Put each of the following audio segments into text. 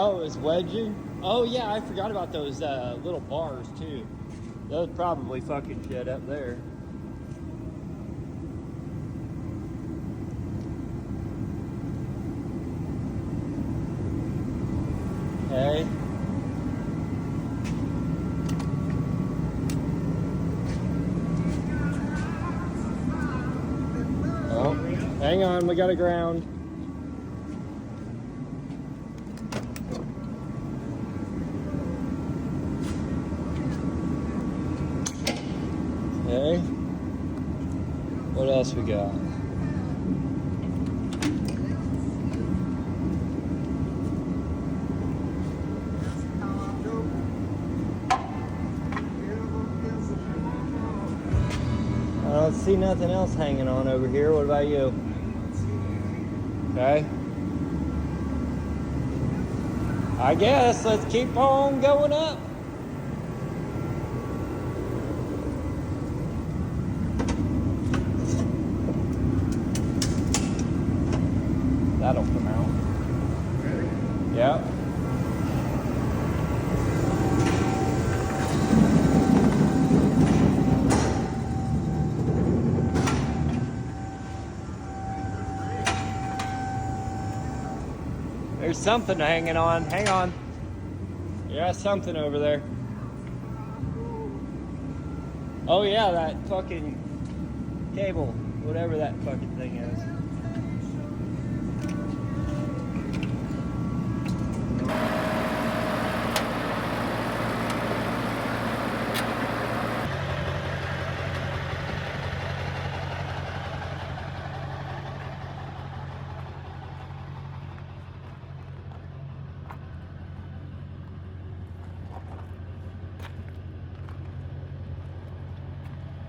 Oh, it's wedging? Oh, yeah, I forgot about those little bars, too. Those probably fucking shit up there. Okay. Oh, hang on, we got a ground. Okay. What else we got? I don't see nothing else hanging on over here. What about you? Okay. I guess let's keep on going up. That'll come out. Ready? Yep. There's something hanging on. Hang on. Yeah, something over there. Oh yeah, that fucking cable. Whatever that fucking thing is.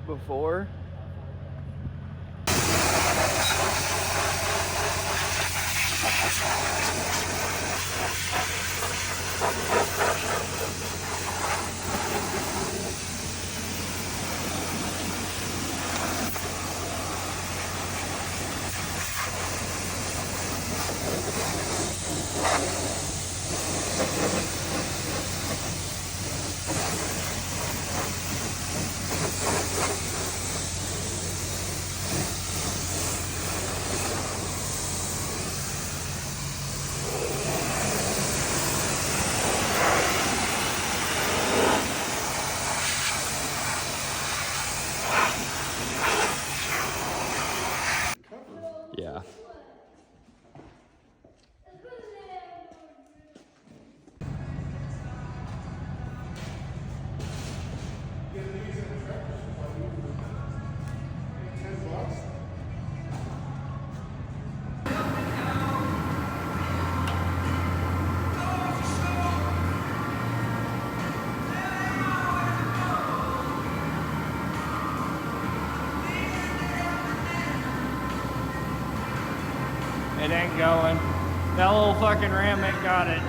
Before. Yeah. It ain't going. That little fucking ram ain't got it.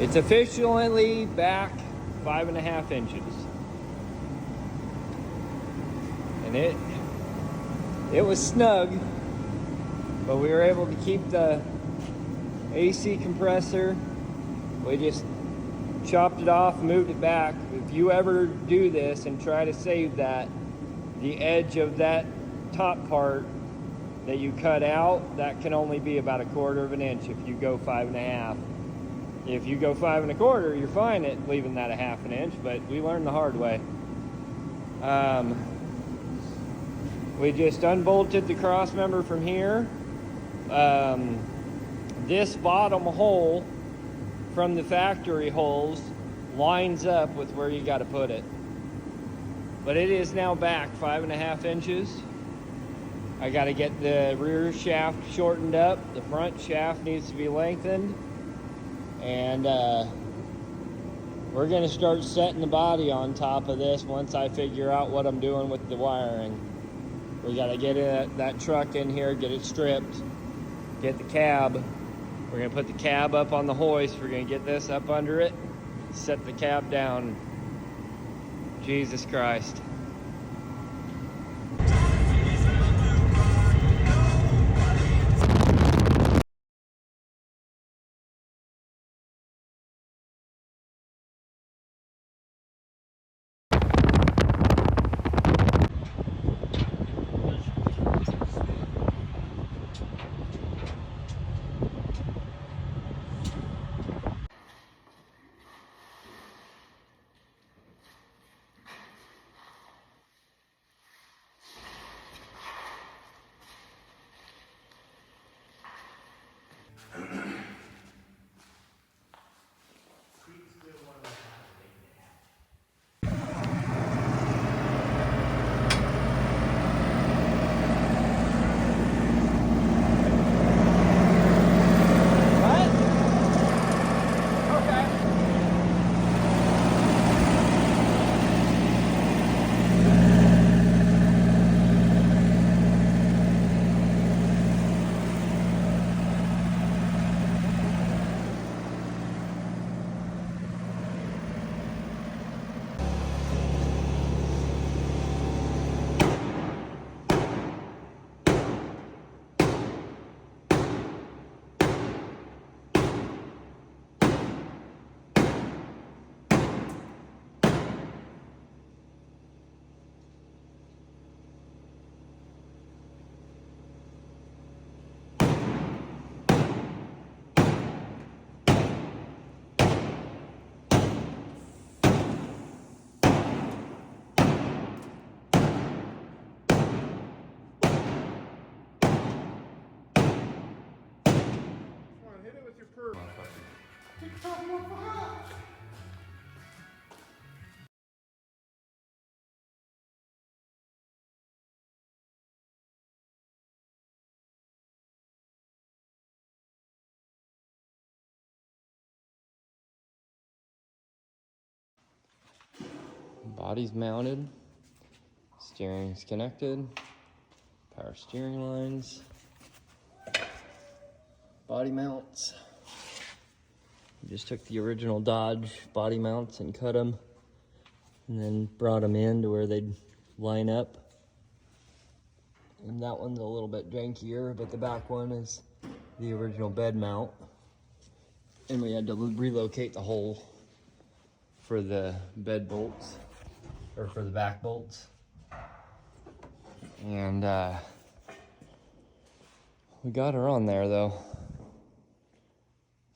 It's officially back 5.5 inches. And it was snug, but we were able to keep the AC compressor. We just chopped it off, moved it back. If you ever do this and try to save that, the edge of that top part that you cut out, that can only be about 1/4 of an inch if you go 5.5. If you go 5 1/4, you're fine at leaving that 1/2 an inch, but we learned the hard way. We just unbolted the cross member from here. This bottom hole from the factory holes lines up with where you got to put it. But it is now back 5.5 inches. I got to get the rear shaft shortened up. The front shaft needs to be lengthened. And we're going to start setting the body on top of this once I figure out what I'm doing with the wiring. We got to get that truck in here, get it stripped, get the cab. We're going to put the cab up on the hoist. We're going to get this up under it, set the cab down. Jesus Christ. Hit it with your purse. Body's mounted, steering's connected, power steering lines, body mounts. Just took the original Dodge body mounts and cut them, and then brought them in to where they'd line up. And that one's a little bit jankier, but the back one is the original bed mount. And we had to relocate the hole for the bed bolts, or for the back bolts. And we got her on there though.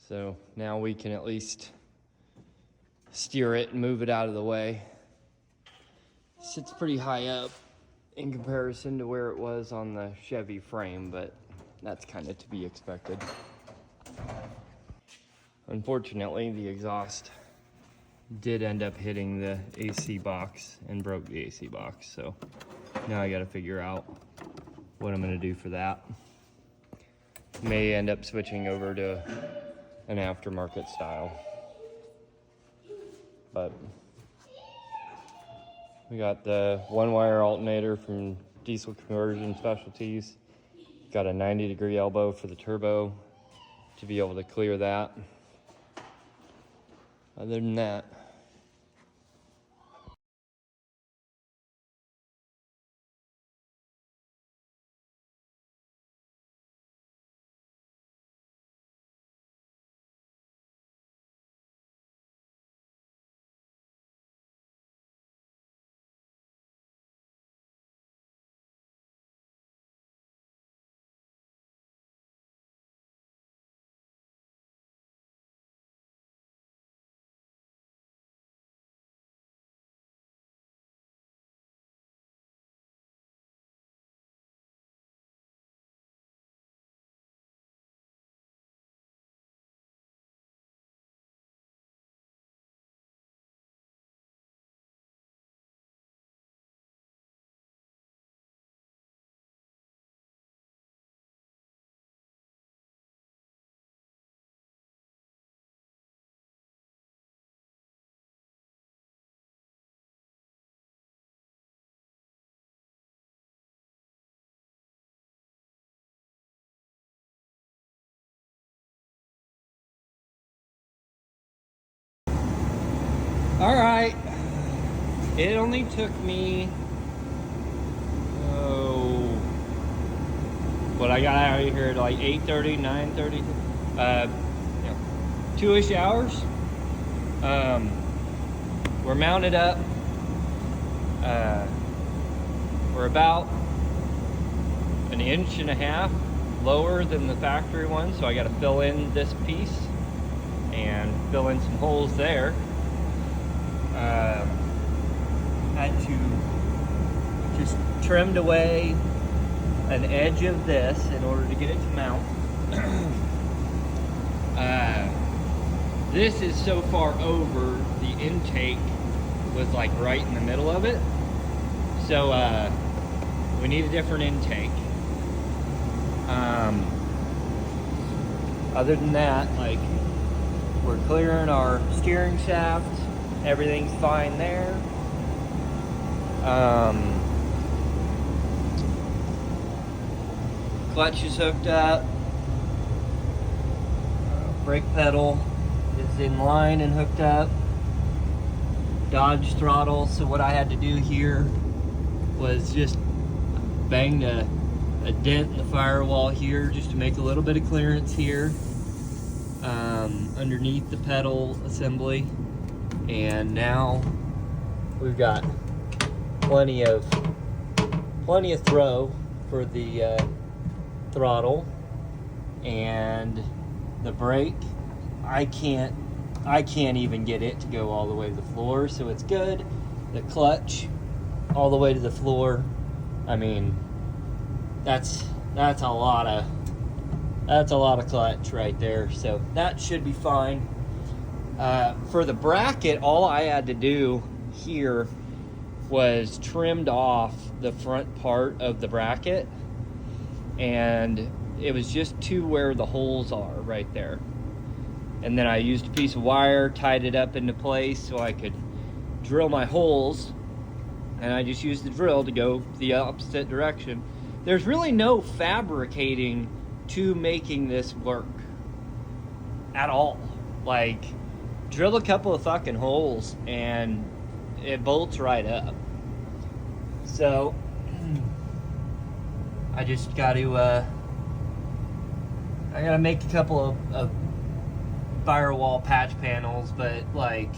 So now we can at least steer it and move it out of the way. It sits pretty high up in comparison to where it was on the Chevy frame, but that's kind of to be expected. Unfortunately, the exhaust did end up hitting the AC box and broke the AC box, so now I got to figure out what I'm going to do for that. May end up switching over to an aftermarket style, but we got the one-wire alternator from Diesel Conversion Specialties. Got a 90-degree elbow for the turbo to be able to clear that. other than that. All right, it only took me, but I got out of here at like 8:30, 9:30, yeah, 2-ish hours. We're mounted up. We're about 1.5 inches lower than the factory one, so I got to fill in this piece and fill in some holes there. Had to just trimmed away an edge of this in order to get it to mount. This is so far over, the intake was like right in the middle of it. So we need a different intake. Other than that, like, we're clearing our steering shaft. Everything's fine there. Clutch is hooked up. Brake pedal is in line and hooked up. Dodge throttle. So what I had to do here was just bang a dent in the firewall here just to make a little bit of clearance here underneath the pedal assembly. And now we've got plenty of throw for the throttle, and the brake, I can't even get it to go all the way to the floor, so it's good. The clutch all the way to the floor, I mean, that's a lot of clutch right there, so that should be fine. For the bracket, all I had to do here was trimmed off the front part of the bracket, and it was just to where the holes are right there. And then I used a piece of wire, tied it up into place so I could drill my holes, and I just used the drill to go the opposite direction. There's really no fabricating to making this work at all. Like, drill a couple of fucking holes and it bolts right up. So I just got to I gotta make a couple of firewall patch panels, but like,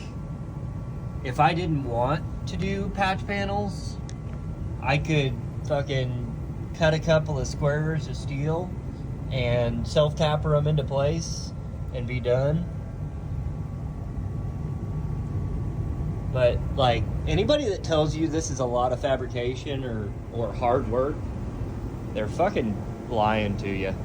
if I didn't want to do patch panels, I could fucking cut a couple of squares of steel and self-tapper them into place and be done. But like, anybody that tells you this is a lot of fabrication or hard work, they're fucking lying to you.